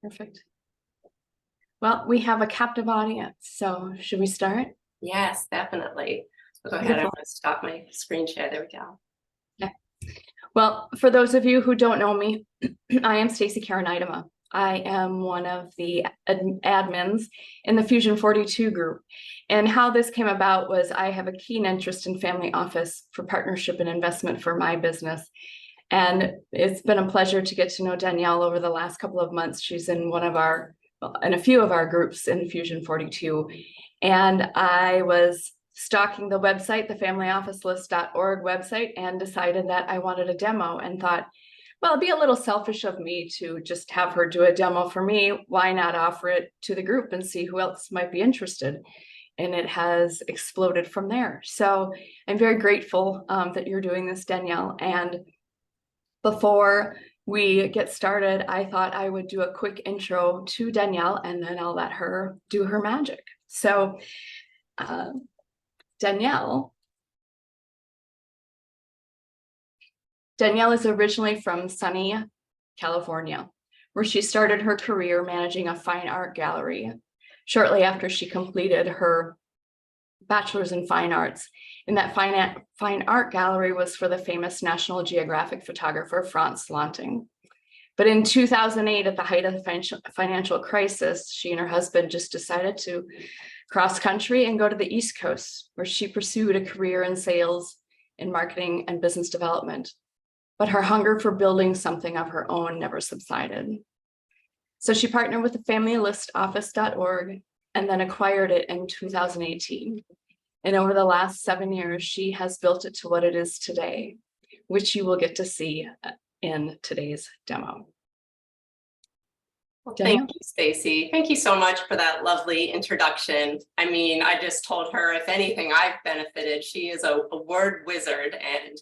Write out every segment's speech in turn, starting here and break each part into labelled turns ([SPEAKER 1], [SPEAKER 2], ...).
[SPEAKER 1] Perfect. Well, we have a captive audience, so should we start?
[SPEAKER 2] Yes, definitely. So go ahead. I'm going to stop my screen share. There we go.
[SPEAKER 1] Okay. Well, for those of you who don't know me, I am Stacy Idema. I am one of the admins in the Fusion 42 group. And how this came about was I have a keen interest in family office for partnership and investment for my business. And it's been a pleasure to get to know Danielle over the last couple of months. She's in a few of our groups in Fusion 42. And I was stalking the website, the familyofficelist.org website, and decided that I wanted a demo and thought, well, it'd be a little selfish of me to just have her do a demo for me. Why not offer it to the group and see who else might be interested? And it has exploded from there. So I'm very grateful that you're doing this, Danielle. And before we get started, I thought I would do a quick intro to Danielle, and then I'll let her do her magic. So Danielle is originally from sunny California, where she started her career managing a fine art gallery shortly after she completed her bachelor's in fine arts. And that fine art gallery was for the famous National Geographic photographer Frans Lanting. But in 2008, at the height of the financial crisis, she and her husband just decided to cross country and go to the East Coast, where she pursued a career in sales, in marketing, and business development. But her hunger for building something of her own never subsided. So she partnered with the familyofficelist.org and then acquired it in 2018. And over the last 7 years, she has built it to what it is today, which you will get to see in today's demo.
[SPEAKER 2] Well, thank you, Stacy. Thank you so much for that lovely introduction. I mean, I just told her, if anything, I've benefited. She is a word wizard and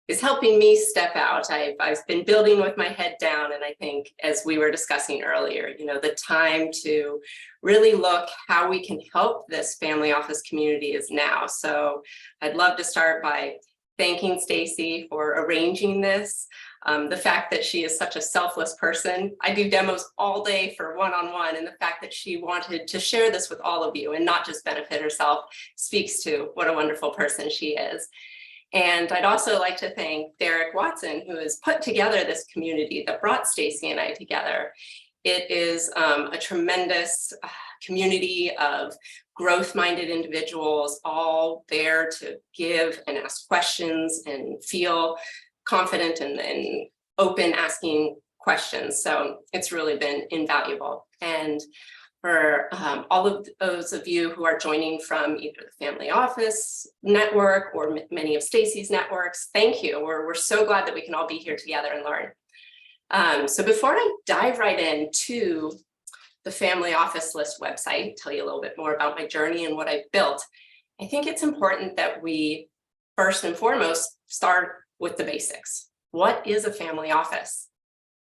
[SPEAKER 2] is helping me step out. I've been building with my head down, and I think, as we were discussing earlier, the time to really look how we can help this family office community is now. So I'd love to start by thanking Stacy for arranging this. The fact that she is such a selfless person. I do demos all day for one-on-one, and the fact that she wanted to share this with all of you and not just benefit herself speaks to what a wonderful person she is. And I'd also like to thank Derek Watson, who has put together this community that brought Stacy and I together. It is a tremendous community of growth-minded individuals, all there to give and ask questions and feel confident and open asking questions. So it's really been invaluable. And for all of those of you who are joining from either the Family Office Network or many of Stacy's networks, thank you. We're so glad that we can all be here together and learn. So before I dive right into the Family Office List website, tell you a little bit more about my journey and what I've built, I think it's important that we first and foremost start with the basics. What is a family office?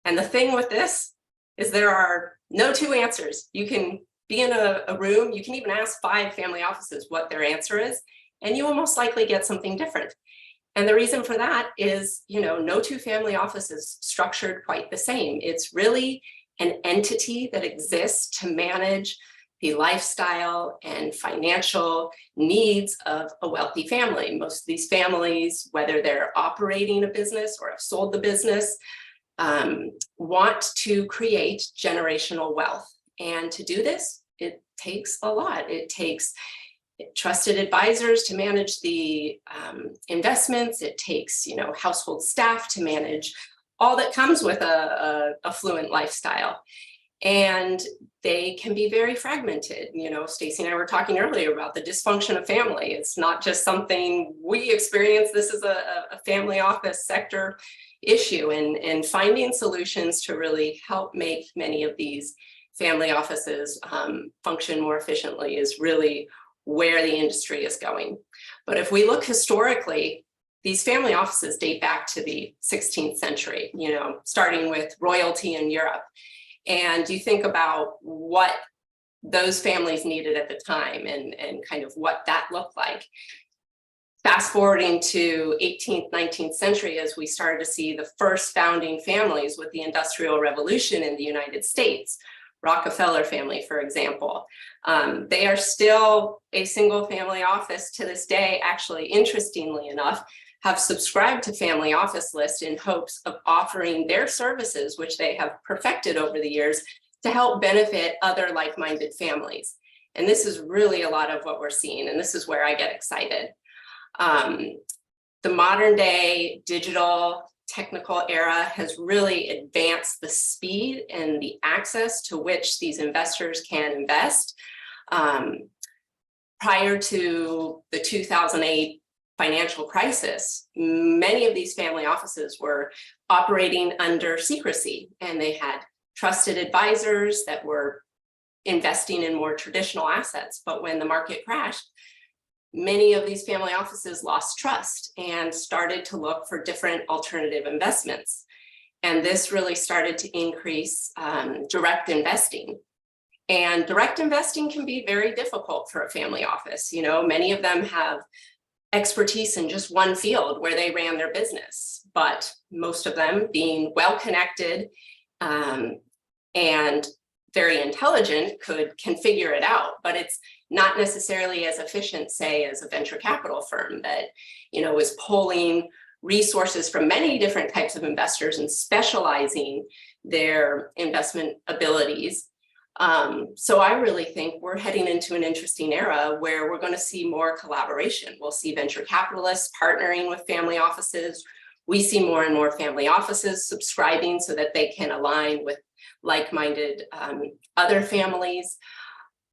[SPEAKER 2] And the thing with this is there are no two answers. You can be in a room, you can even ask 5 family offices what their answer is, and you will most likely get something different. And the reason for that is, no two family offices structured quite the same. It's really an entity that exists to manage the lifestyle and financial needs of a wealthy family. Most of these families, whether they're operating a business or have sold the business, want to create generational wealth. And to do this, it takes a lot. It takes trusted advisors to manage the investments. It takes, household staff to manage all that comes with a affluent lifestyle. And they can be very fragmented. Stacy and I were talking earlier about the dysfunction of family. It's not just something we experience. This is a family office sector issue, and finding solutions to really help make many of these family offices function more efficiently is really where the industry is going. But if we look historically, these family offices date back to the 16th century, starting with royalty in Europe. And you think about what those families needed at the time and kind of what that looked like. Fast forwarding to 18th, 19th century, as we started to see the first founding families with the Industrial Revolution in the United States, Rockefeller family, for example. They are still a single family office to this day. Actually, interestingly enough, have subscribed to Family Office List in hopes of offering their services, which they have perfected over the years, to help benefit other like-minded families. And this is really a lot of what we're seeing, and this is where I get excited. The modern day digital technical era has really advanced the speed and the access to which these investors can invest. Prior to the 2008 financial crisis, many of these family offices were operating under secrecy, and they had trusted advisors that were investing in more traditional assets. But when the market crashed, many of these family offices lost trust and started to look for different alternative investments. And this really started to increase direct investing. And direct investing can be very difficult for a family office. You know, many of them have expertise in just one field where they ran their business, but most of them, being well connected and very intelligent, can figure it out. But it's not necessarily as efficient, say, as a venture capital firm that, you know, is pulling resources from many different types of investors and specializing their investment abilities. So I really think we're heading into an interesting era where we're going to see more collaboration. We'll see venture capitalists partnering with family offices. We see more and more family offices subscribing so that they can align with like-minded other families.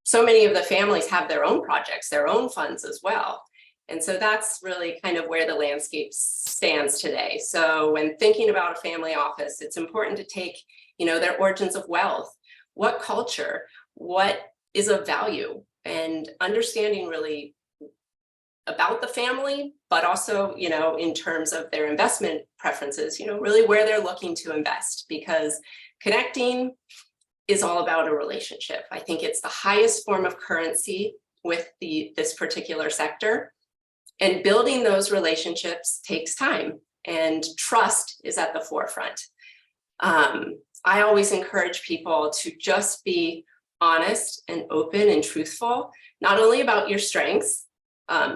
[SPEAKER 2] So many of the families have their own projects, their own funds as well. And so that's really kind of where the landscape stands today. So when thinking about a family office, it's important to take, you know, their origins of wealth, what culture, what is of value, and understanding really about the family, but also, you know, in terms of their investment preferences, you know, really where they're looking to invest, because connecting is all about a relationship. I think it's the highest form of currency with this particular sector. And building those relationships takes time, and trust is at the forefront. I always encourage people to just be honest and open and truthful, not only about your strengths.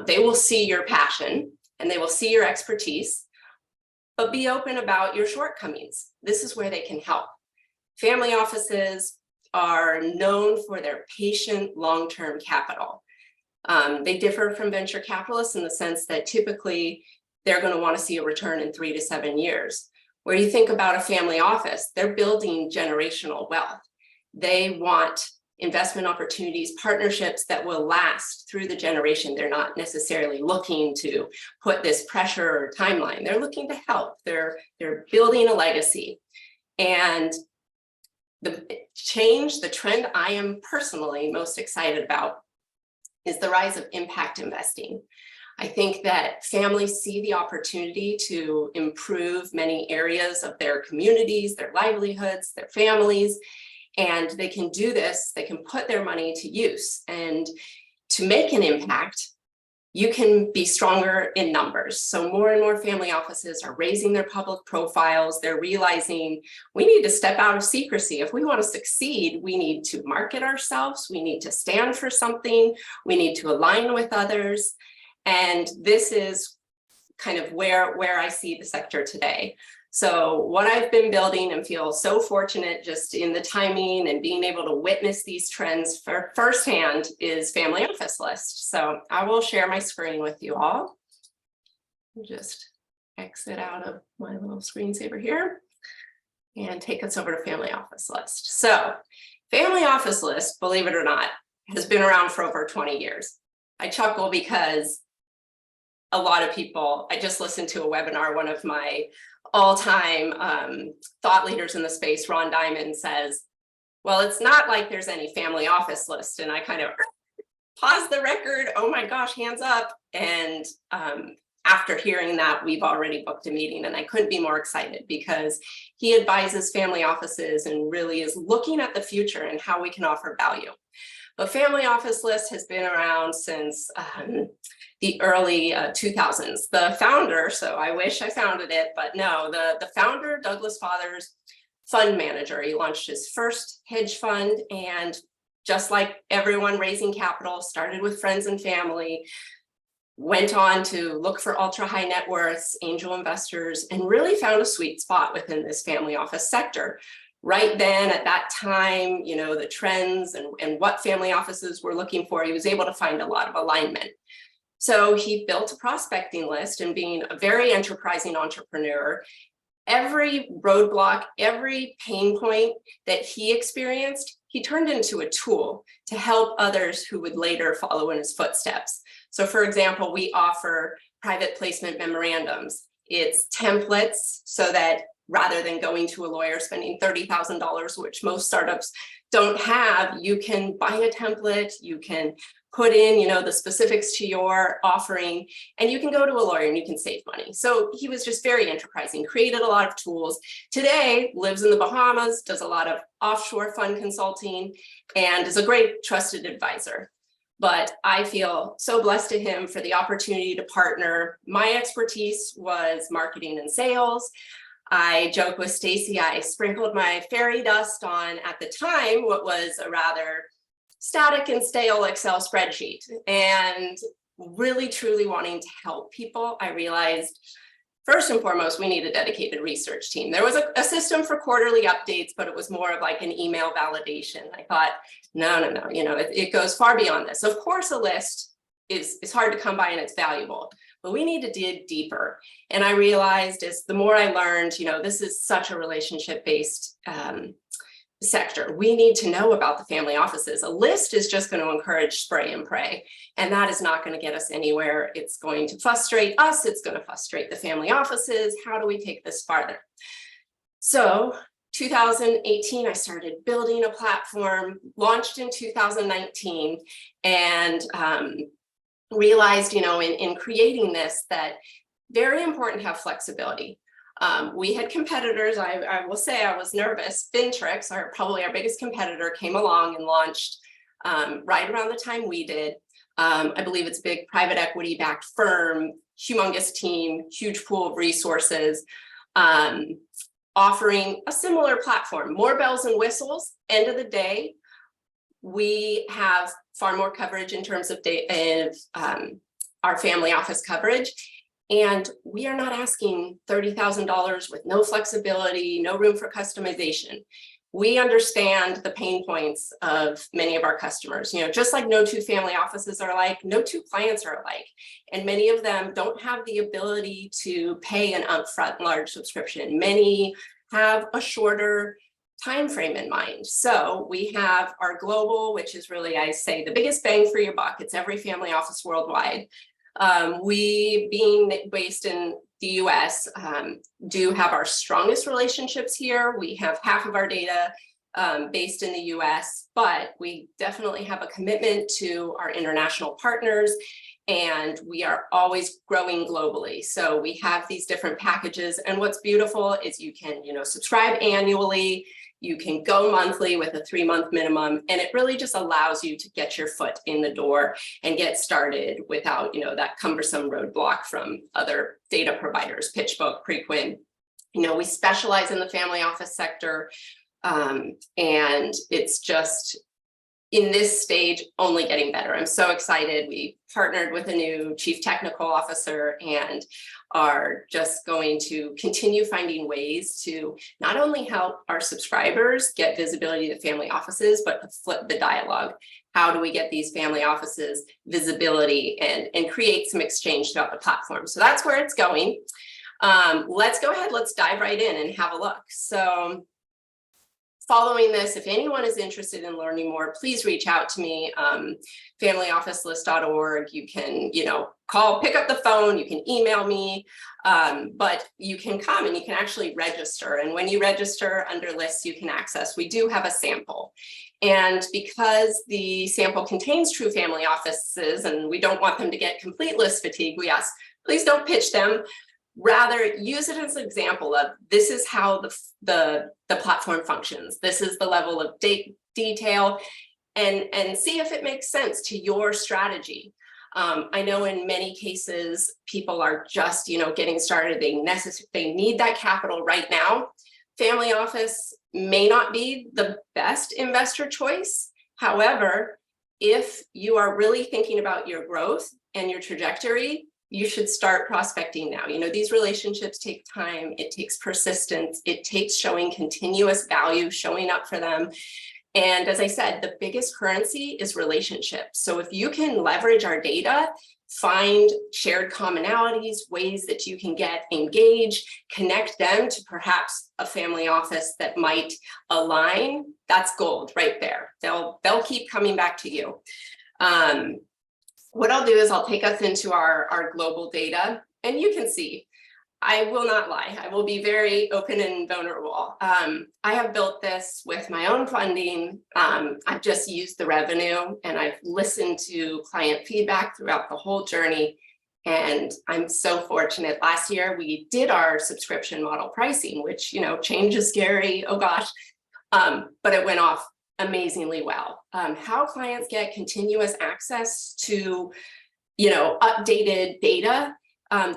[SPEAKER 2] They will see your passion and they will see your expertise, but be open about your shortcomings. This is where they can help. Family offices are known for their patient long-term capital. They differ from venture capitalists in the sense that typically they're going to want to see a return in 3 to 7 years. Where you think about a family office, they're building generational wealth. They want investment opportunities, partnerships that will last through the generation. They're not necessarily looking to put this pressure or timeline. They're looking to help. They're building a legacy. And the change, the trend I am personally most excited about is the rise of impact investing. I think that families see the opportunity to improve many areas of their communities, their livelihoods, their families, and they can do this, they can put their money to use. And to make an impact, you can be stronger in numbers. So more and more family offices are raising their public profiles. They're realizing we need to step out of secrecy. If we want to succeed, we need to market ourselves. We need to stand for something. We need to align with others. And this is kind of where I see the sector today. So what I've been building and feel so fortunate just in the timing and being able to witness these trends firsthand is Family Office List. So I will share my screen with you all. Just exit out of my little screensaver here and take us over to Family Office List. So Family Office List, believe it or not, has been around for over 20 years. I chuckle because a lot of people, I just listened to a webinar, one of my all-time thought leaders in the space, Ron Diamond, says, well, it's not like there's any family office list. And I kind of paused the record, oh my gosh, hands up. And after hearing that, we've already booked a meeting, and I couldn't be more excited because he advises family offices and really is looking at the future and how we can offer value. But family office list has been around since the early 2000s. The founder, so I wish I founded it, but no, the founder, Douglas Fathers, fund manager. He launched his first hedge fund, and just like everyone raising capital, started with friends and family, went on to look for ultra high net worths, angel investors, and really found a sweet spot within this family office sector. Right then, at that time, you know, the trends and what family offices were looking for, he was able to find a lot of alignment. So he built a prospecting list, and being a very enterprising entrepreneur, every roadblock, every pain point that he experienced, he turned into a tool to help others who would later follow in his footsteps. So for example, we offer private placement memorandums. It's templates so that rather than going to a lawyer spending $30,000, which most startups don't have, you can buy a template, you can put in, you know, the specifics to your offering, and you can go to a lawyer and you can save money. So he was just very enterprising, created a lot of tools. Today, lives in the Bahamas, does a lot of offshore fund consulting, and is a great trusted advisor. But I feel so blessed to him for the opportunity to partner. My expertise was marketing and sales. I joke with Stacy, I sprinkled my fairy dust on, at the time, what was a rather static and stale Excel spreadsheet. And really, truly wanting to help people, I realized, first and foremost, we need a dedicated research team. There was a system for quarterly updates, but it was more of like an email validation. I thought, no, you know, it goes far beyond this. Of course, a list is hard to come by and it's valuable, but we need to dig deeper. And I realized as the more I learned, you know, this is such a relationship-based sector. We need to know about the family offices. A list is just going to encourage spray and pray, and that is not going to get us anywhere. It's going to frustrate us. It's going to frustrate the family offices. How do we take this farther? So 2018, I started building a platform, launched in 2019, and realized, you know, in creating this, that very important to have flexibility. We had competitors. I will say I was nervous. Fintrix, probably our biggest competitor, came along and launched right around the time we did. I believe it's a big private equity backed firm, humongous team, huge pool of resources, offering a similar platform, more bells and whistles. End of the day, we have far more coverage in terms of our family office coverage. And we are not asking $30,000 with no flexibility, no room for customization. We understand the pain points of many of our customers. You know, just like no two family offices are alike, no two clients are alike. And many of them don't have the ability to pay an upfront large subscription. Many have a shorter time frame in mind. So we have our global, which is really, I say, the biggest bang for your buck. It's every family office worldwide. We, being based in the US, do have our strongest relationships here. We have half of our data based in the US, but we definitely have a commitment to our international partners, and we are always growing globally. So we have these different packages, and what's beautiful is you can, you know, subscribe annually. You can go monthly with a 3-month minimum, and it really just allows you to get your foot in the door and get started without, you know, that cumbersome roadblock from other data providers, PitchBook, Preqin. You know, we specialize in the family office sector, and it's just, in this stage, only getting better. I'm so excited. We partnered with a new chief technical officer and are just going to continue finding ways to not only help our subscribers get visibility to family offices, but to flip the dialogue. How do we get these family offices visibility and create some exchange throughout the platform? So that's where it's going. Let's go ahead. Let's dive right in and have a look. So following this, if anyone is interested in learning more, please reach out to me, familyofficelist.org. You can, you know, pick up the phone, you can email me, but you can come and you can actually register. And when you register under lists, you can access. We do have a sample. And because the sample contains true family offices and we don't want them to get complete list fatigue, we ask, please don't pitch them. Rather, use it as an example of this is how the platform functions. This is the level of detail. and see if it makes sense to your strategy. I know in many cases, people are just, getting started. They need that capital right now. Family office may not be the best investor choice. However, if you are really thinking about your growth and your trajectory, you should start prospecting now. These relationships take time. It takes persistence. It takes showing continuous value, showing up for them. And as I said, the biggest currency is relationships. So if you can leverage our data, find shared commonalities, ways that you can get engaged, connect them to perhaps a family office that might align, that's gold right there. They'll keep coming back to you. What I'll do is I'll take us into our global data, and you can see, I will not lie. I will be very open and vulnerable. I have built this with my own funding. I've just used the revenue, and I've listened to client feedback throughout the whole journey. And I'm so fortunate. Last year, we did our subscription model pricing, which, change is scary. Oh gosh. But it went off amazingly well. How clients get continuous access to, updated data.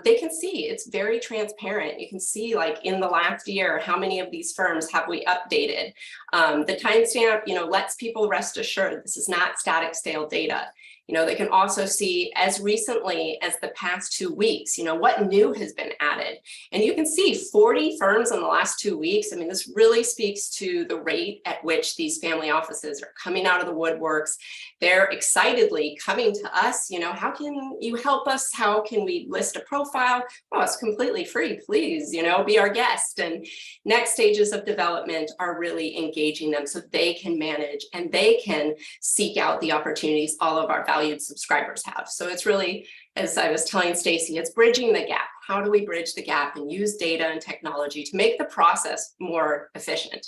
[SPEAKER 2] They can see it's very transparent. You can see, like, in the last year, how many of these firms have we updated. The timestamp, lets people rest assured this is not static stale data. They can also see as recently as the past 2 weeks, what new has been added. And you can see 40 firms in the last 2 weeks. I mean, this really speaks to the rate at which these family offices are coming out of the woodworks. They're excitedly coming to us, how can you help us? How can we list a profile? Oh, it's completely free, please, be our guest. And next stages of development are really engaging them so they can manage and they can seek out the opportunities all of our valued subscribers have. So it's really, as I was telling Stacy, it's bridging the gap. How do we bridge the gap and use data and technology to make the process more efficient?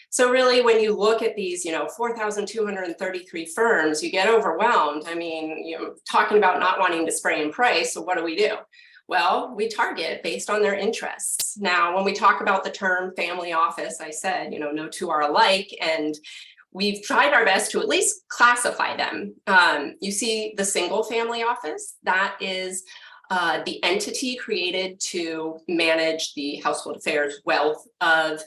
[SPEAKER 2] So really, when you look at these, 4,233 firms, you get overwhelmed. I mean, talking about not wanting to spray and pray. So what do? Well, we target based on their interests. Now, when we talk about the term family office, I said, no two are alike, and we've tried our best to at least classify them. You see the single family office, that is the entity created to manage the household affairs, wealth of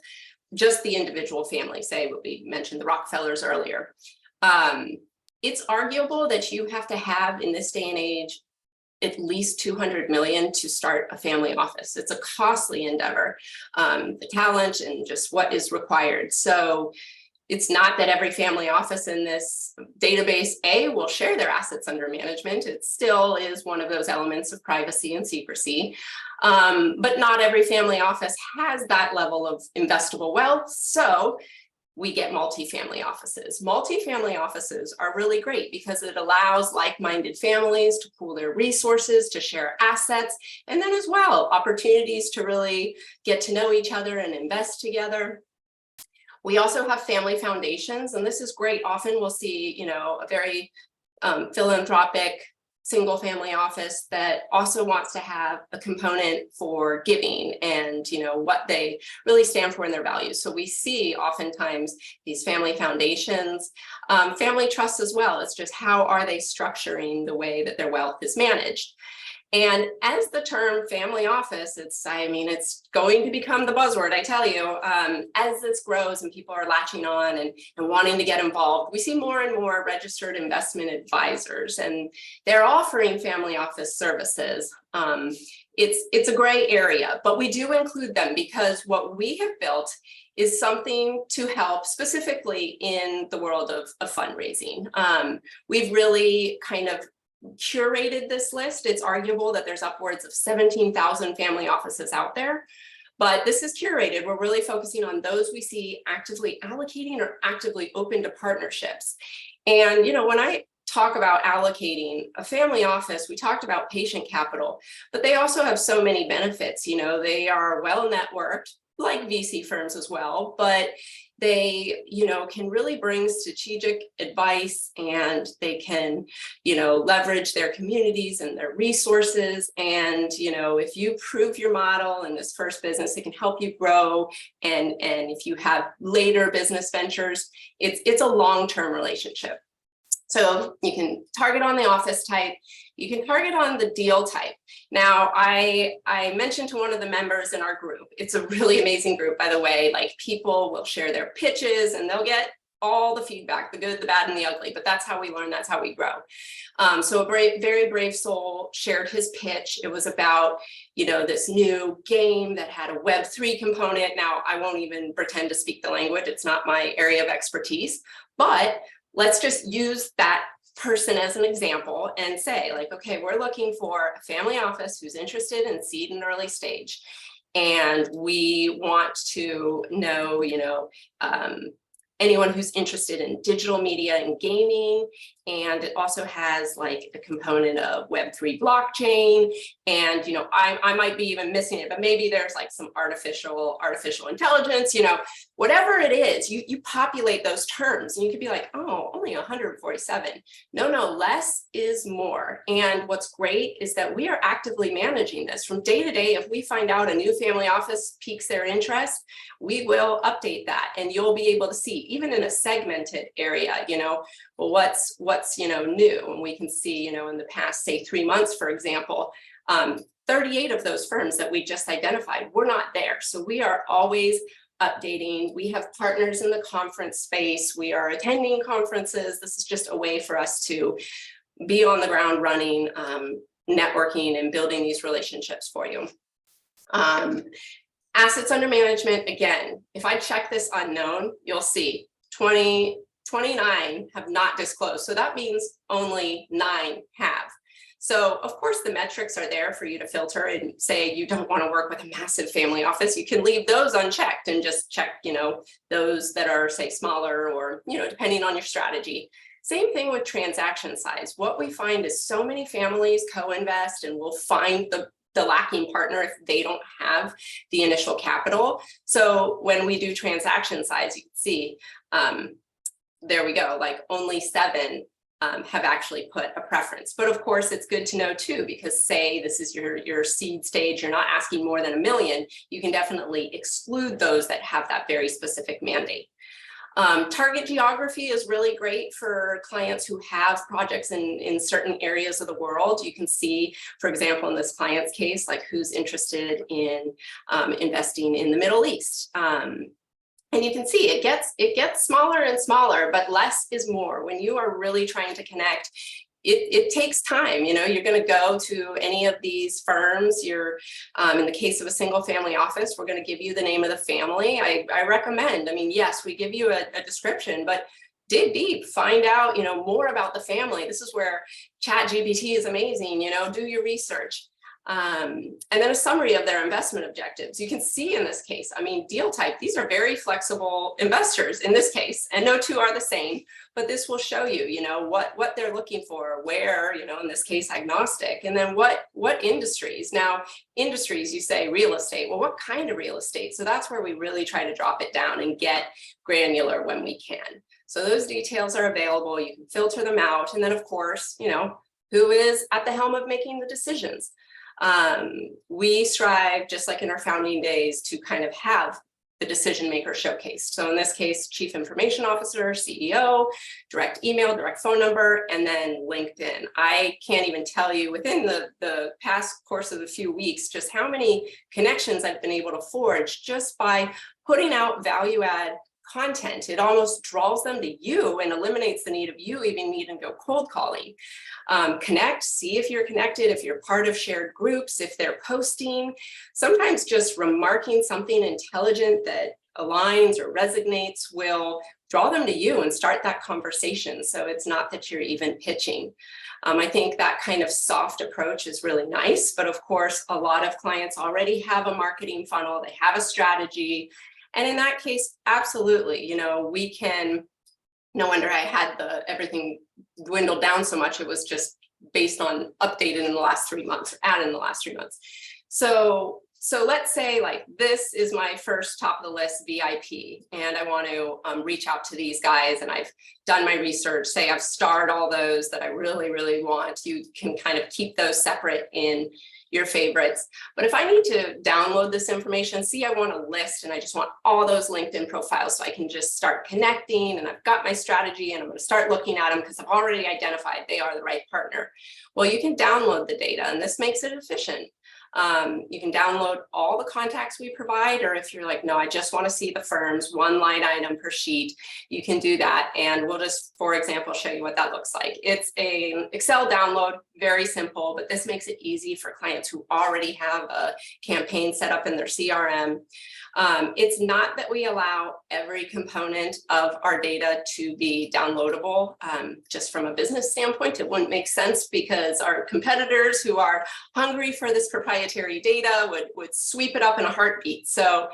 [SPEAKER 2] just the individual family. Say what we mentioned, the Rockefellers earlier. It's arguable that you have to have, in this day and age, at least 200 million to start a family office. It's a costly endeavor, the talent and just what is required. So it's not that every family office in this database will share their assets under management. It still is one of those elements of privacy and secrecy. But not every family office has that level of investable wealth. So we get multifamily offices. Multifamily offices are really great because it allows like-minded families to pool their resources, to share assets, and then as well, opportunities to really get to know each other and invest together. We also have family foundations, and this is great. Often we'll see, a very philanthropic single family office that also wants to have a component for giving and, what they really stand for in their values. So we see oftentimes these family foundations, family trusts as well. It's just how are they structuring the way that their wealth is managed. And as the term family office, it's going to become the buzzword, I tell you, as this grows and people are latching on and wanting to get involved, we see more and more registered investment advisors, and they're offering family office services. It's a gray area, but we do include them because what we have built is something to help specifically in the world of fundraising. We've really kind of curated this list. It's arguable that there's upwards of 17,000 family offices out there, but this is curated. We're really focusing on those we see actively allocating or actively open to partnerships. And, when I talk about allocating a family office, we talked about patient capital, but they also have so many benefits. They are well networked, like VC firms as well, but they, can really bring strategic advice, and they can, leverage their communities and their resources. And, if you prove your model in this first business, it can help you grow. And if you have later business ventures, it's a long-term relationship. So you can target on the office type, you can target on the deal type. Now, I mentioned to one of the members in our group, it's a really amazing group, by the way, like people will share their pitches and they'll get all the feedback, the good, the bad, and the ugly, but that's how we learn, that's how we grow. So a very brave soul shared his pitch. It was about, you know, this new game that had a Web3 component. Now, I won't even pretend to speak the language. It's not my area of expertise, but let's just use that person as an example and say, like, okay, we're looking for a family office who's interested in seed and early stage. And we want to know, you know, anyone who's interested in digital media and gaming, and it also has like a component of Web3 blockchain. And, you know, I might be even missing it, but maybe there's like some artificial intelligence, you know, whatever it is, you populate those terms and you could be like, oh, only 147. No, less is more. And what's great is that we are actively managing this from day to day. If we find out a new family office piques their interest, we will update that, and you'll be able to see, even in a segmented area, you know, well, what's you know, new. And we can see, you know, in the past, say 3 months, for example, 38 of those firms that we just identified were not there. So we are always updating. We have partners in the conference space. We are attending conferences. This is just a way for us to be on the ground running, networking and building these relationships for you. Assets under management, again, if I check this unknown, you'll see 29 have not disclosed. So that means only 9 have. So of course the metrics are there for you to filter and say you don't want to work with a massive family office. You can leave those unchecked and just check, you know, those that are, say, smaller, or, you know, depending on your strategy. Same thing with transaction size. What we find is so many families co-invest and will find the lacking partner if they don't have the initial capital. So when we do transaction size, you can see, there we go, like only 7 have actually put a preference. But of course, it's good to know too, because say this is your seed stage, you're not asking more than $1 million, you can definitely exclude those that have that very specific mandate. Target geography is really great for clients who have projects in certain areas of the world. You can see, for example, in this client's case, like who's interested in investing in the Middle East. And you can see it gets smaller and smaller, but less is more. When you are really trying to connect, it takes time. You know, you're going to go to any of these firms. You're in the case of a single family office, we're going to give you the name of the family. I recommend, I mean, yes, we give you a description, but dig deep, find out, you know, more about the family. This is where ChatGPT is amazing. You know, do your research. And then a summary of their investment objectives. You can see in this case, I mean, deal type, these are very flexible investors in this case, and no two are the same, but this will show you, you know, what they're looking for, where, you know, in this case, agnostic, and then what industries. Now, industries, you say real estate, well, what kind of real estate? So that's where we really try to drop it down and get granular when we can. So those details are available. You can filter them out. And then, of course, you know, who is at the helm of making the decisions? We strive, just like in our founding days, to kind of have the decision maker showcased. So in this case, Chief Information Officer, CEO, direct email, direct phone number, and then LinkedIn. I can't even tell you within the past course of a few weeks just how many connections I've been able to forge just by putting out value add content. It almost draws them to you and eliminates the need of you even needing to go cold calling. Connect, see if you're connected, if you're part of shared groups, if they're posting. Sometimes just remarking something intelligent that aligns or resonates will draw them to you and start that conversation. So it's not that you're even pitching. I think that kind of soft approach is really nice, but of course, a lot of clients already have a marketing funnel, they have a strategy. And in that case, absolutely, you know, we can, no wonder I had everything dwindled down so much. It was just based on updated in the last 3 months, or added in the last 3 months. So let's say like this is my first top of the list VIP, and I want to reach out to these guys, and I've done my research, say I've starred all those that I really, really want. You can kind of keep those separate in your favorites. But if I need to download this information, see, I want a list and I just want all those LinkedIn profiles so I can just start connecting and I've got my strategy and I'm going to start looking at them because I've already identified they are the right partner. Well, you can download the data and this makes it efficient. You can download all the contacts we provide, or if you're like, no, I just want to see the firms, one line item per sheet, you can do that. And we'll just, for example, show you what that looks like. It's an Excel download, very simple, but this makes it easy for clients who already have a campaign set up in their CRM. It's not that we allow every component of our data to be downloadable. Just from a business standpoint, it wouldn't make sense because our competitors who are hungry for this proprietary data would sweep it up in a heartbeat. So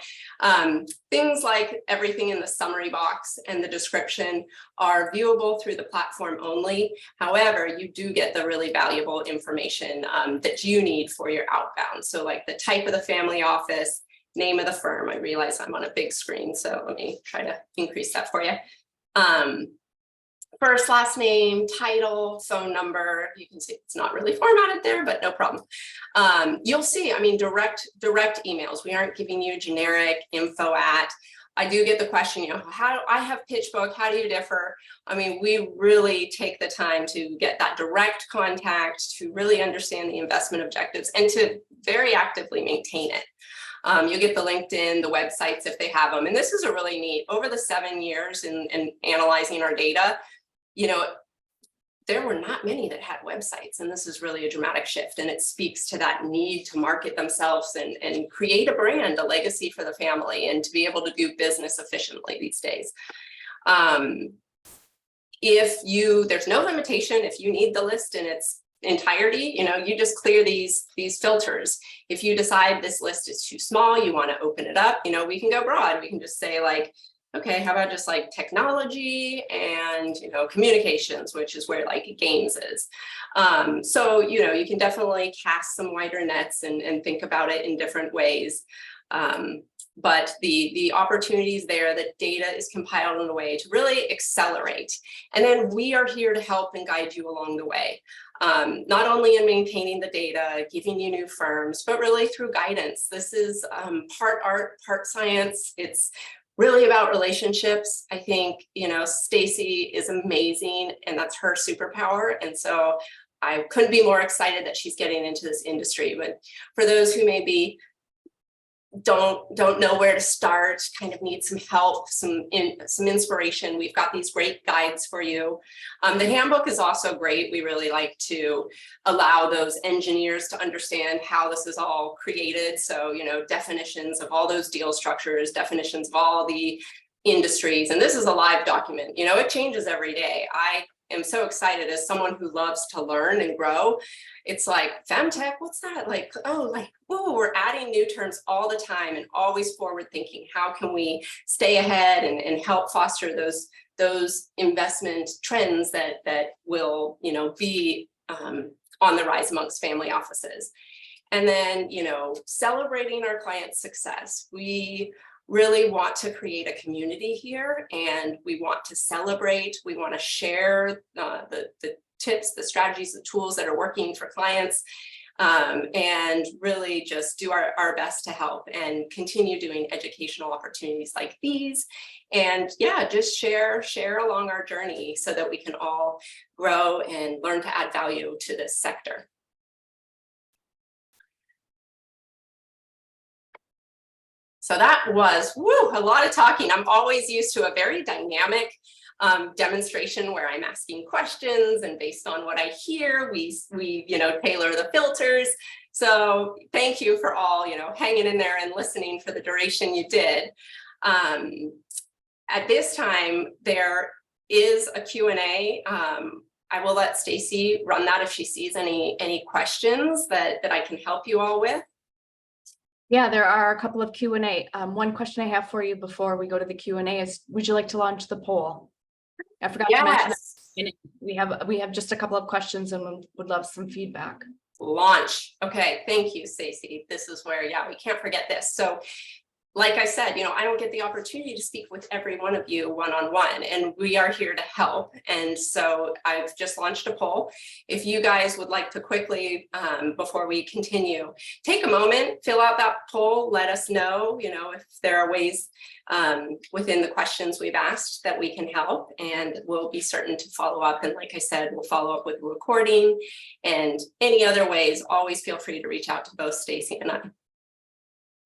[SPEAKER 2] things like everything in the summary box and the description are viewable through the platform only. However, you do get the really valuable information that you need for your outbound. So like the type of the family office, name of the firm. I realize I'm on a big screen, so let me try to increase that for you. First, last name, title, phone number. You can see it's not really formatted there, but no problem. You'll see, I mean, direct emails. We aren't giving you generic info at. I do get the question, you know, how I have PitchBook, how do you differ? I mean, we really take the time to get that direct contact, to really understand the investment objectives and to very actively maintain it. You'll get the LinkedIn, the websites if they have them. And this is a really neat, over the 7 years in analyzing our data, you know, there were not many that had websites. And this is really a dramatic shift. And it speaks to that need to market themselves and create a brand, a legacy for the family, and to be able to do business efficiently these days. There's no limitation if you need the list in its entirety, you know, you just clear these filters. If you decide this list is too small, you want to open it up, you know, we can go broad. We can just say like, okay, how about just like technology and, you know, communications, which is where like games is. So, you know, you can definitely cast some wider nets and think about it in different ways. But the opportunities there, that data is compiled in a way to really accelerate. And then we are here to help and guide you along the way. Not only in maintaining the data, giving you new firms, but really through guidance. This is part art, part science. It's really about relationships. I think, you know, Stacy is amazing and that's her superpower. And so I couldn't be more excited that she's getting into this industry. But for those who maybe don't know where to start, kind of need some help, some inspiration, we've got these great guides for you. The handbook is also great. We really like to allow those engineers to understand how this is all created. So, you know, definitions of all those deal structures, definitions of all the industries, and this is a live document. You know, it changes every day. I am so excited as someone who loves to learn and grow. It's like, femtech, what's that? Like, oh, like, whoa, we're adding new terms all the time and always forward thinking. How can we stay ahead and help foster those investment trends that will, you know, be on the rise amongst family offices. And then, you know, celebrating our clients' success. We really want to create a community here, and we want to celebrate. We want to share the tips, the strategies, the tools that are working for clients, and really just do our best to help and continue doing educational opportunities like these. And yeah, just share along our journey so that we can all grow and learn to add value to this sector. So that was a lot of talking. I'm always used to a very dynamic demonstration where I'm asking questions, and based on what I hear, we you know, tailor the filters. So thank you for all, you know, hanging in there and listening for the duration you did. At this time, there is a Q&A. I will let Stacy run that if she sees any questions that I can help you all with.
[SPEAKER 1] Yeah, there are a couple of Q&A. One question I have for you before we go to the Q&A is, would you like to launch the poll? I forgot to mention that. We have just a couple of questions and would love some feedback.
[SPEAKER 2] Launch. Okay, thank you, Stacy. This is where, yeah, we can't forget this. So like I said, I don't get the opportunity to speak with every one of you one-on-one, and we are here to help. And so I've just launched a poll. If you guys would like to quickly, before we continue, take a moment, fill out that poll, let us know, if there are ways within the questions we've asked that we can help, and we'll be certain to follow up. And like I said, we'll follow up with a recording, and any other ways, always feel free to reach out to both Stacy and I.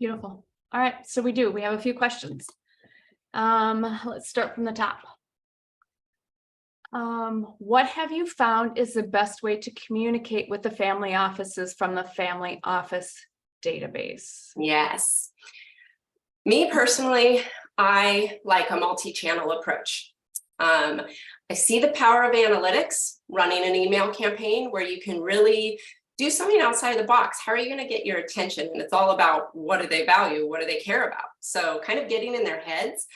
[SPEAKER 1] Beautiful. All right, so we have a few questions. Let's start from the top. What have you found is the best way to communicate with the family offices from the family office database?
[SPEAKER 2] Yes. Me personally, I like a multi-channel approach. I see the power of analytics, running an email campaign where you can really do something outside the box. How are you going to get your attention? And it's all about, what do they value? What do they care about? So kind of getting in their heads.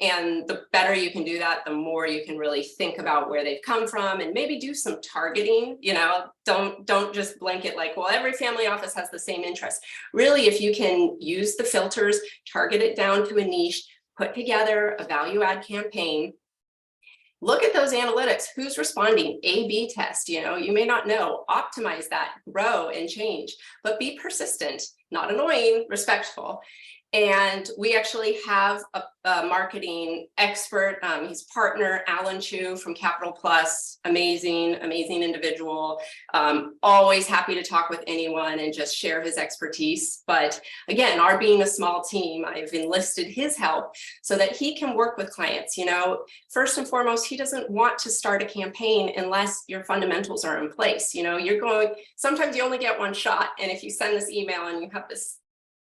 [SPEAKER 2] And the better you can do that, the more you can really think about where they've come from, and maybe do some targeting. Don't just blanket like, well, every family office has the same interest. Really, if you can use the filters, target it down to a niche, put together a value add campaign. Look at those analytics. Who's responding? A/B test. You may not know. Optimize that, grow and change, but be persistent, not annoying, respectful. And we actually have a marketing expert. He's partner, Alan Chu from Capital Plus. Amazing, amazing individual. Always happy to talk with anyone and just share his expertise. But again, our being a small team, I've enlisted his help so that he can work with clients. First and foremost, he doesn't want to start a campaign unless your fundamentals are in place. Sometimes you only get one shot. And if you send this email and you have this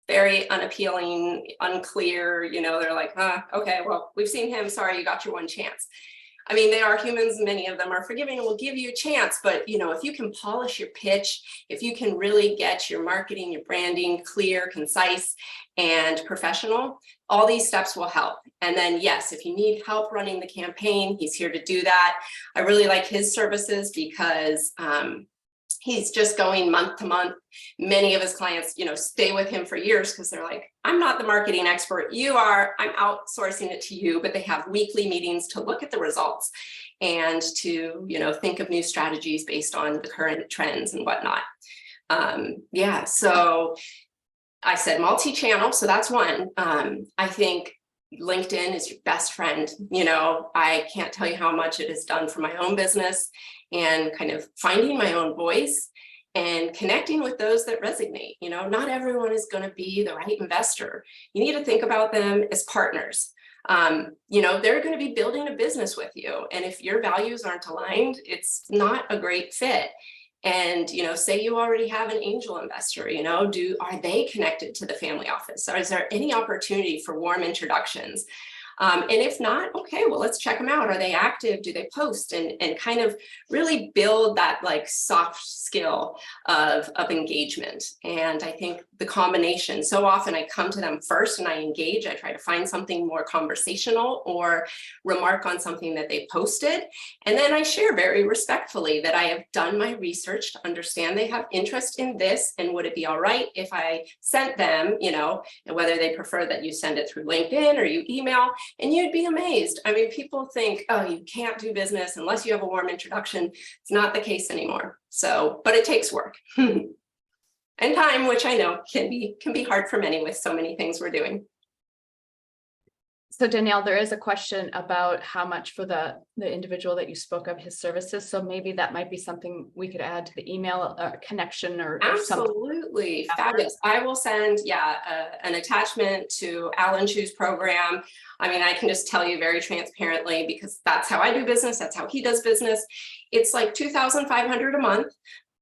[SPEAKER 2] very unappealing, unclear, they're like, okay, well, we've seen him, sorry, you got your one chance. I mean, they are humans, many of them are forgiving and will give you a chance, but if you can polish your pitch, if you can really get your marketing, your branding clear, concise, and professional, all these steps will help. And then yes, if you need help running the campaign, he's here to do that. I really like his services because he's just going month to month. Many of his clients, stay with him for years because they're like, I'm not the marketing expert, you are, I'm outsourcing it to you. But they have weekly meetings to look at the results and to, think of new strategies based on the current trends and whatnot. So I said multi-channel, so that's one. I think LinkedIn is your best friend. I can't tell you how much it has done for my own business and kind of finding my own voice and connecting with those that resonate. Not everyone is going to be the right investor. You need to think about them as partners. They're going to be building a business with you. And if your values aren't aligned, it's not a great fit. And, say you already have an angel investor, are they connected to the family office? Or is there any opportunity for warm introductions? And if not, okay, well, let's check them out. Are they active? Do they post? And kind of really build that like soft skill of engagement. And I think the combination, so often I come to them first and I engage. I try to find something more conversational or remark on something that they posted. And then I share very respectfully that I have done my research to understand they have interest in this. And would it be all right if I sent them, and whether they prefer that you send it through LinkedIn or you email. And you'd be amazed. I mean, people think, oh, you can't do business unless you have a warm introduction. It's not the case anymore. So, but it takes work and time, which I know can be hard for many with so many things we're doing.
[SPEAKER 1] So Danielle, there is a question about how much for the individual that you spoke of, his services. So maybe that might be something we could add to the email connection or
[SPEAKER 2] absolutely something. Fabulous. I will send an attachment to Alan Chu's program. I mean, I can just tell you very transparently because that's how I do business. That's how he does business. It's like $2,500 a month,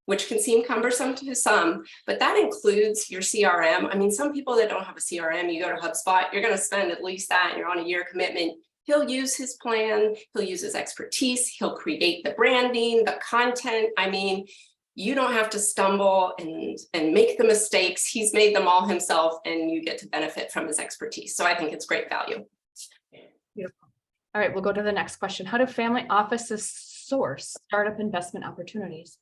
[SPEAKER 2] which can seem cumbersome to some, but that includes your CRM. I mean, some people that don't have a CRM, you go to HubSpot, you're going to spend at least that, and you're on a year commitment. He'll use his plan, he'll use his expertise, he'll create the branding, the content. I mean, you don't have to stumble and make the mistakes. He's made them all himself, and you get to benefit from his expertise. So I think it's great value.
[SPEAKER 1] Beautiful. All right, we'll go to the next question. How do family offices source startup investment opportunities?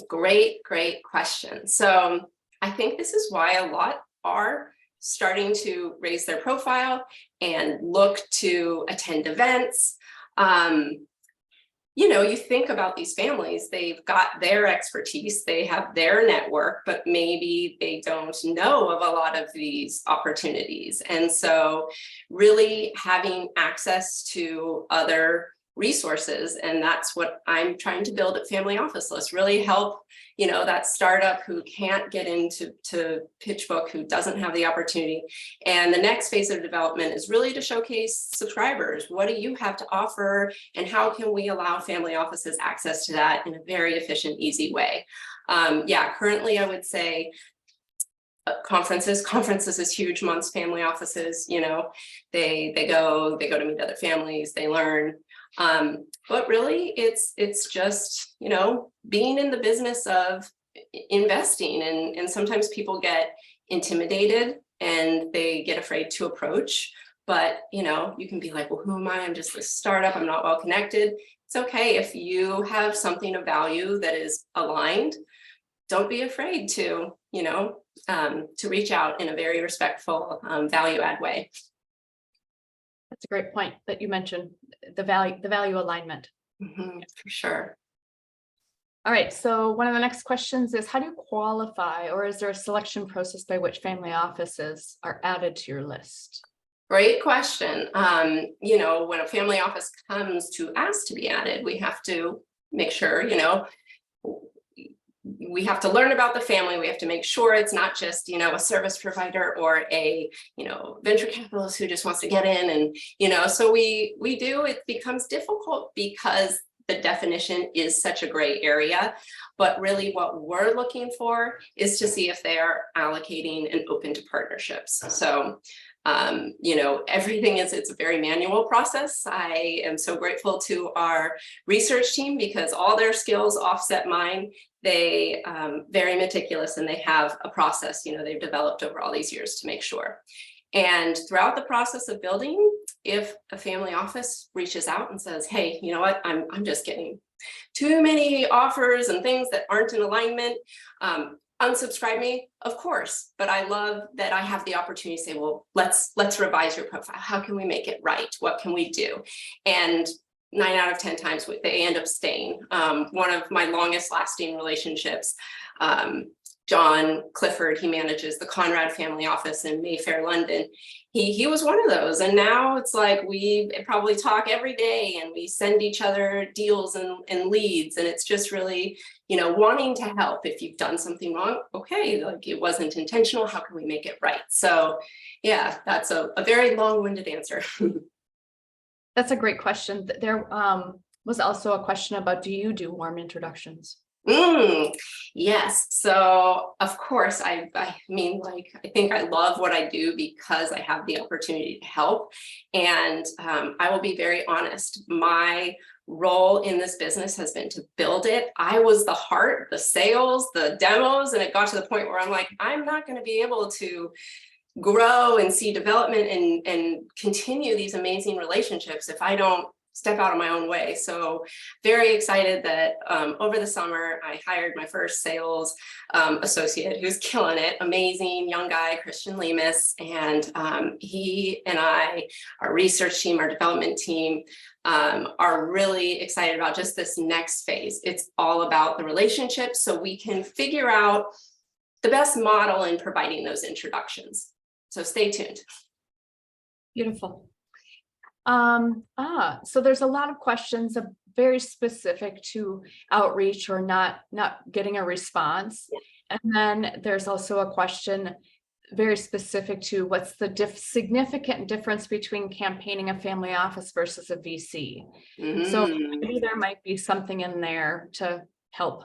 [SPEAKER 2] Great question. So I think this is why a lot are starting to raise their profile and look to attend events. You think about these families, they've got their expertise, they have their network, but maybe they don't know of a lot of these opportunities. And so really having access to other resources, and that's what I'm trying to build at Family Office List, really help, that startup who can't get into PitchBook, who doesn't have the opportunity. And the next phase of development is really to showcase subscribers. What do you have to offer, and how can we allow family offices access to that in a very efficient, easy way? Currently I would say conferences is huge. Months, family offices, they go to meet other families, they learn. But really it's just, being in the business of investing, and sometimes people get intimidated and they get afraid to approach. But, you can be like, well, who am I? I'm just a startup. I'm not well connected. It's okay if you have something of value that is aligned. Don't be afraid to, to reach out in a very respectful, value add way.
[SPEAKER 1] That's a great point that you mentioned, the value alignment.
[SPEAKER 2] For sure.
[SPEAKER 1] All right, so one of the next questions is, how do you qualify, or is there a selection process by which family offices are added to your list?
[SPEAKER 2] Great question. When a family office comes to ask to be added, we have to make sure, we have to learn about the family. We have to make sure it's not just, a service provider or a, venture capitalist who just wants to get in. And, so it becomes difficult because the definition is such a gray area. But really what we're looking for is to see if they are allocating and open to partnerships. So it's a very manual process. I am so grateful to our research team because all their skills offset mine. They very meticulous, and they have a process, they've developed over all these years to make sure. And throughout the process of building, if a family office reaches out and says, hey, you know what, I'm just getting too many offers and things that aren't in alignment, unsubscribe me, of course. But I love that I have the opportunity to say, well, let's revise your profile. How can we make it right? What can we do? And 9 out of 10 times they end up staying. One of my longest lasting relationships, John Clifford, he manages the Conrad family office in Mayfair, London. He was one of those. And now it's like we probably talk every day and we send each other deals and leads. And it's just really, wanting to help. If you've done something wrong, okay, like it wasn't intentional. How can we make it right? So yeah, that's a very long-winded answer.
[SPEAKER 1] That's a great question. There was also a question about, do you do warm introductions?
[SPEAKER 2] Yes. So of course, I think I love what I do because I have the opportunity to help. And I will be very honest, my role in this business has been to build it. I was the heart, the sales, the demos, and it got to the point where I'm like, I'm not going to be able to grow and see development and continue these amazing relationships if I don't step out of my own way. So very excited that over the summer, I hired my first sales associate who's killing it. Amazing young guy, Christian Lemus. And he and I, our research team, our development team, are really excited about just this next phase. It's all about the relationship so we can figure out the best model in providing those introductions. So stay tuned.
[SPEAKER 1] Beautiful. So there's a lot of questions very specific to outreach or not getting a response.
[SPEAKER 2] Yeah.
[SPEAKER 1] And then there's also a question very specific to what's the significant difference between campaigning a family office versus a VC. So maybe there might be something in there to help.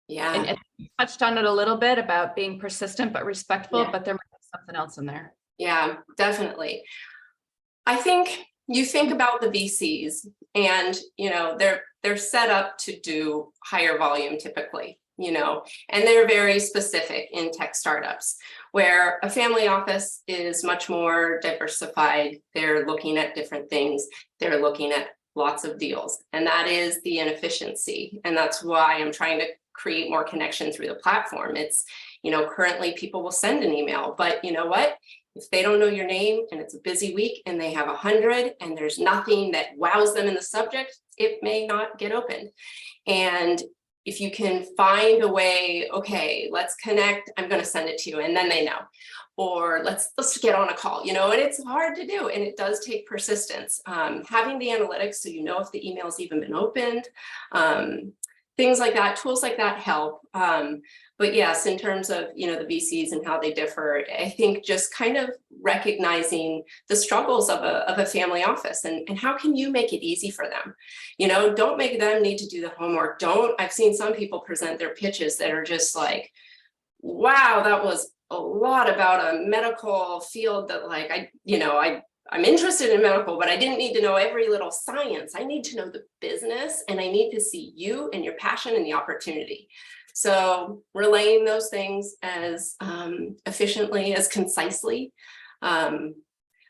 [SPEAKER 2] Yeah.
[SPEAKER 1] And you touched on it a little bit about being persistent but respectful, but there might be something else in there. Yeah,
[SPEAKER 2] definitely. I think you think about the VCs and, they're set up to do higher volume typically, and they're very specific in tech startups, where a family office is much more diversified. They're looking at different things. They're looking at lots of deals, and that is the inefficiency. And that's why I'm trying to create more connection through the platform. It's, currently people will send an email, but you know what? If they don't know your name and it's a busy week and they have 100 and there's nothing that wows them in the subject, it may not get opened. And if you can find a way, okay, let's connect, I'm going to send it to you, and then they know. Or let's get on a call, and it's hard to do, and it does take persistence. Having the analytics so you know if the email's even been opened, things like that, tools like that help. But yes, in terms of the VCs and how they differ, I think just kind of recognizing the struggles of a family office and how can you make it easy for them. Don't make them need to do the homework. I've seen some people present their pitches that are just like, wow, that was a lot about a medical field that I'm interested in medical, but I didn't need to know every little science. I need to know the business, and I need to see you and your passion and the opportunity. So relaying those things as efficiently, as concisely.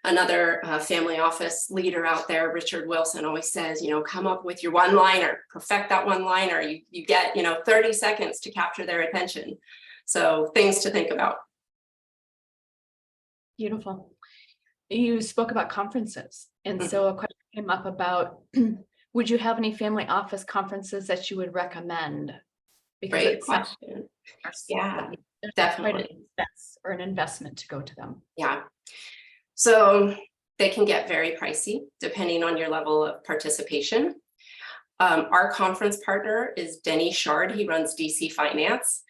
[SPEAKER 2] Another family office leader out there, Richard Wilson, always says, come up with your one-liner, perfect that one-liner. You get, 30 seconds to capture their attention. So things to think about.
[SPEAKER 1] Beautiful. You spoke about conferences. And so a question came up about, would you have any family office conferences that you would recommend? Because
[SPEAKER 2] Great question. Yeah, definitely.
[SPEAKER 1] Or an investment to go to them.
[SPEAKER 2] Yeah. So they can get very pricey depending on your level of participation. Our conference partner is Denny Shard. He runs DC Finance.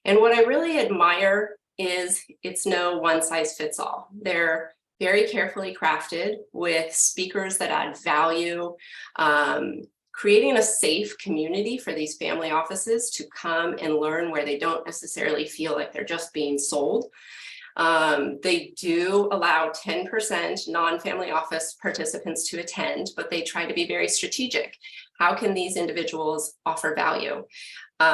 [SPEAKER 2] And what I really admire is it's no one size fits all. They're very carefully crafted with speakers that add value, creating a safe community for these family offices to come and learn where they don't necessarily feel like they're just being sold. They do allow 10% non-family office participants to attend, but they try to be very strategic. How can these individuals offer value?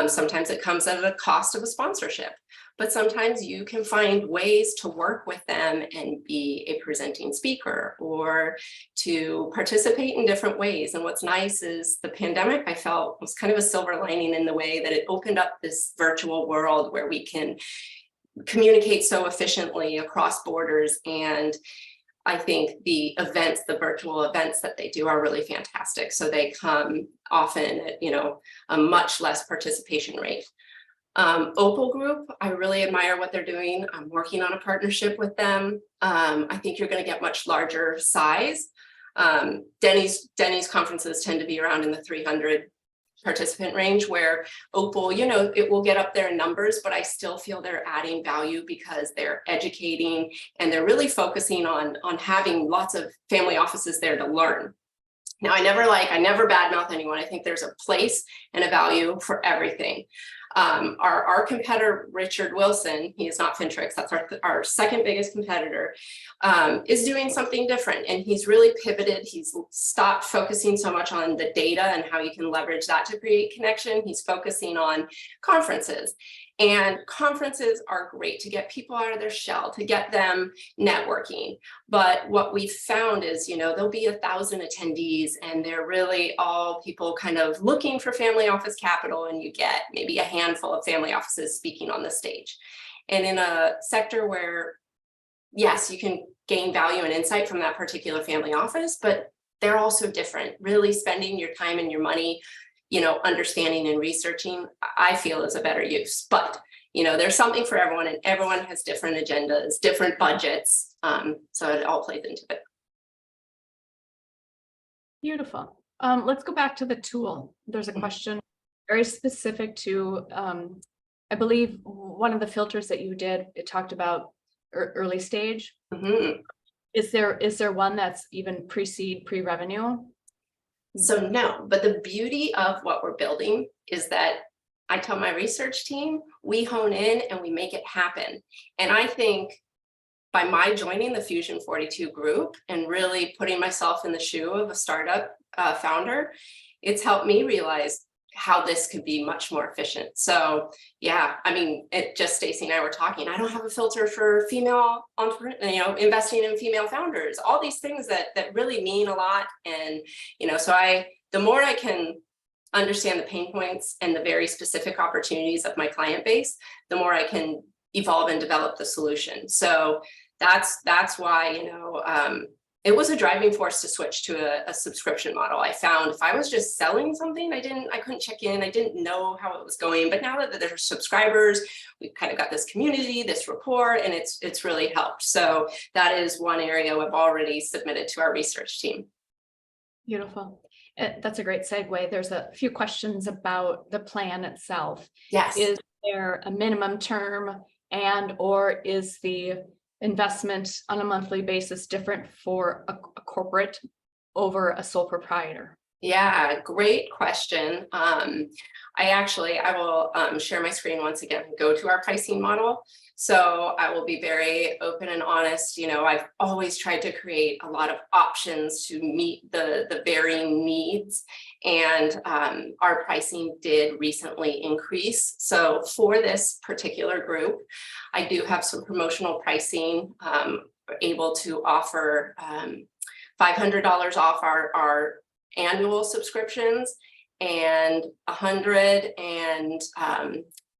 [SPEAKER 2] Sometimes it comes at a cost of a sponsorship, but sometimes you can find ways to work with them and be a presenting speaker or to participate in different ways. And what's nice is the pandemic, I felt, was kind of a silver lining in the way that it opened up this virtual world where we can communicate so efficiently across borders. And I think the virtual events that they do are really fantastic. So they come often at, a much less participation rate. Opal Group, I really admire what they're doing. I'm working on a partnership with them. I think you're going to get much larger size. Denny's conferences tend to be around in the 300 participant range, where Opal, it will get up there in numbers, but I still feel they're adding value because they're educating and they're really focusing on having lots of family offices there to learn. Now, I never badmouth anyone. I think there's a place and a value for everything. Our competitor, Richard Wilson, he is not Fintrix, that's our second biggest competitor, is doing something different. And he's really pivoted. He's stopped focusing so much on the data and how you can leverage that to create connection. He's focusing on conferences. And conferences are great to get people out of their shell, to get them networking. But what we've found is, there'll be 1,000 attendees and they're really all people kind of looking for family office capital, and you get maybe a handful of family offices speaking on the stage. And in a sector where, yes, you can gain value and insight from that particular family office, but they're also different. Really spending your time and your money understanding and researching, I feel, is a better use. But, there's something for everyone, and everyone has different agendas, different budgets. So it all plays into it.
[SPEAKER 1] Beautiful. Let's go back to the tool. There's a question very specific to, I believe one of the filters that you did, it talked about early stage.
[SPEAKER 2] Mm-hmm.
[SPEAKER 1] Is there one that's even pre-revenue?
[SPEAKER 2] So no, but the beauty of what we're building is that I tell my research team, we hone in and we make it happen. And I think by my joining the Fusion 42 group and really putting myself in the shoe of a startup founder, it's helped me realize how this could be much more efficient. So yeah, Stacy and I were talking, I don't have a filter for female entrepreneurs, investing in female founders, all these things that really mean a lot. And, the more I can understand the pain points and the very specific opportunities of my client base, the more I can evolve and develop the solution. So that's why, it was a driving force to switch to a subscription model. I found if I was just selling something, I couldn't check in. I didn't know how it was going. But now that there's subscribers, we've kind of got this community, this rapport, and it's really helped. So that is one area we've already submitted to our research team.
[SPEAKER 1] Beautiful. That's a great segue. There's a few questions about the plan itself.
[SPEAKER 2] Yes.
[SPEAKER 1] Is there a minimum term, and or is the investment on a monthly basis different for a corporate over a sole proprietor?
[SPEAKER 2] Yeah, great question. I will share my screen once again and go to our pricing model. So I will be very open and honest. I've always tried to create a lot of options to meet the varying needs, and our pricing did recently increase. So for this particular group, I do have some promotional pricing, able to offer $500 off our annual subscriptions, and $100 and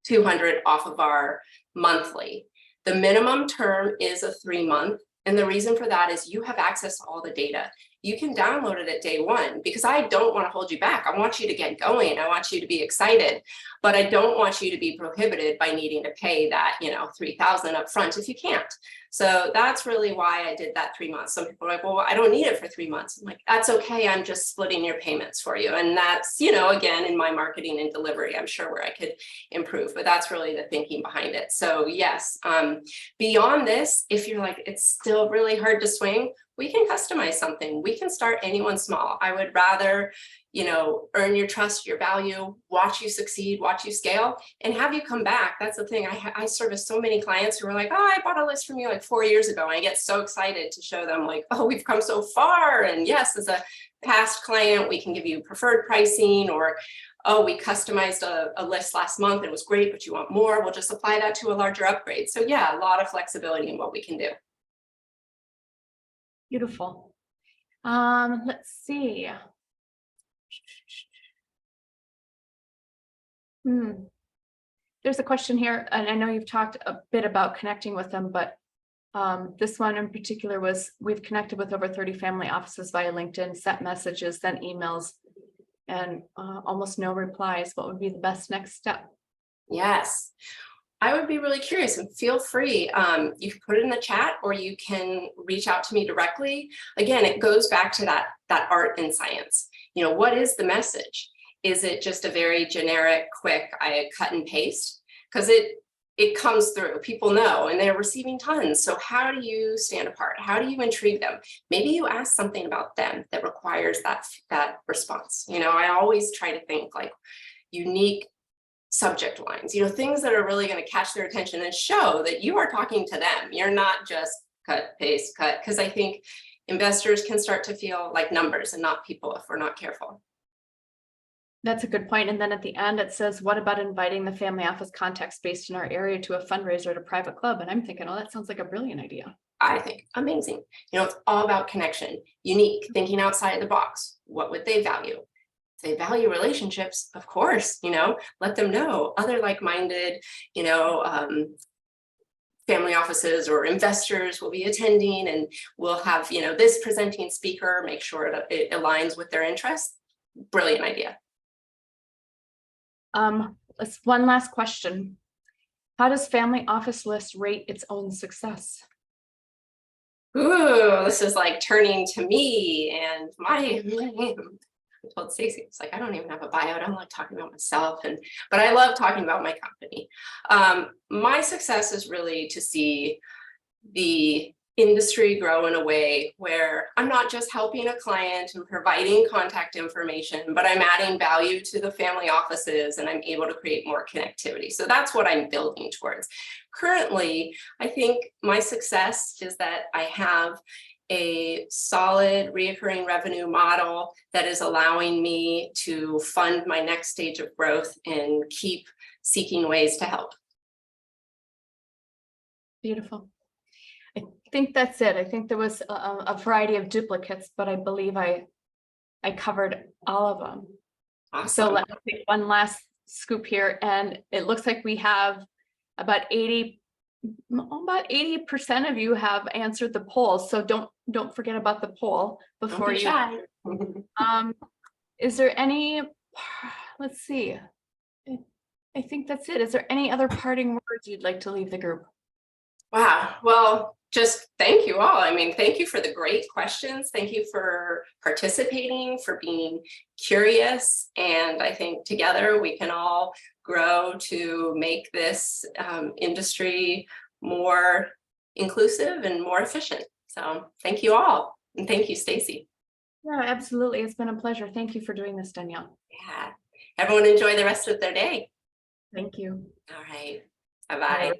[SPEAKER 2] $200 off of our monthly. The minimum term is a 3-month. And the reason for that is you have access to all the data. You can download it at day one, because I don't want to hold you back. I want you to get going. I want you to be excited, but I don't want you to be prohibited by needing to pay that, $3,000 up front if you can't. So that's really why I did that 3 months. Some people are like, well, I don't need it for 3 months. I'm like, that's okay. I'm just splitting your payments for you. And that's, again, in my marketing and delivery, I'm sure where I could improve, but that's really the thinking behind it. So yes, beyond this, if you're like, it's still really hard to swing, we can customize something. We can start anyone small. I would rather, earn your trust, your value, watch you succeed, watch you scale, and have you come back. That's the thing. I service so many clients who are like, oh, I bought a list from you like 4 years ago. And I get so excited to show them like, oh, we've come so far. And yes, as a past client, we can give you preferred pricing, or, oh, we customized a list last month. It was great, but you want more. We'll just apply that to a larger upgrade. So yeah, a lot of flexibility in what we can do.
[SPEAKER 1] Beautiful. Let's see. There's a question here, and I know you've talked a bit about connecting with them, but this one in particular was, we've connected with over 30 family offices via LinkedIn, sent messages, sent emails, and almost no replies. What would be the best next step?
[SPEAKER 2] Yes, I would be really curious, and feel free. You can put it in the chat, or you can reach out to me directly. Again, it goes back to that art and science. What is the message? Is it just a very generic, quick, I cut and paste? Because it comes through. People know, and they're receiving tons. So how do you stand apart? How do you intrigue them? Maybe you ask something about them that requires that response. I always try to think like unique subject lines, things that are really going to catch their attention and show that you are talking to them. You're not just cut, paste, cut, because I think investors can start to feel like numbers and not people if we're not careful.
[SPEAKER 1] That's a good point. And then at the end, it says, what about inviting the family office contacts based in our area to a fundraiser at a private club? And I'm thinking, oh, that sounds like a brilliant idea.
[SPEAKER 2] I think amazing. It's all about connection, unique, thinking outside of the box. What would they value? They value relationships, of course, let them know other like-minded, family offices or investors will be attending, and we'll have, this presenting speaker, make sure that it aligns with their interests. Brilliant idea.
[SPEAKER 1] Let's one last question. How does Family Office List rate its own success?
[SPEAKER 2] Ooh, this is like turning to me and my I told Stacy, it's like, I don't even have a bio. I don't like talking about myself, but I love talking about my company. My success is really to see the industry grow in a way where I'm not just helping a client and providing contact information, but I'm adding value to the family offices, and I'm able to create more connectivity. So that's what I'm building towards. Currently, I think my success is that I have a solid recurring revenue model that is allowing me to fund my next stage of growth and keep seeking ways to help.
[SPEAKER 1] Beautiful. I think that's it. I think there was a variety of duplicates, but I believe I covered all of them.
[SPEAKER 2] Awesome.
[SPEAKER 1] So let me take one last scoop here, and it looks like we have about 80 About 80% of you have answered the poll, so don't forget about the poll
[SPEAKER 2] Don't
[SPEAKER 1] before
[SPEAKER 2] be
[SPEAKER 1] you.
[SPEAKER 2] shy.
[SPEAKER 1] Is there any, let's see. I think that's it. Is there any other parting words you'd like to leave the group?
[SPEAKER 2] Wow. Well, just thank you all. I mean, thank you for the great questions. Thank you for participating, for being curious. And I think together we can all grow to make this industry more inclusive and more efficient. So thank you all. And thank you, Stacy.
[SPEAKER 1] Yeah, absolutely. It's been a pleasure. Thank you for doing this, Danielle.
[SPEAKER 2] Yeah. Everyone enjoy the rest of their day.
[SPEAKER 1] Thank you.
[SPEAKER 2] All right. Bye-bye.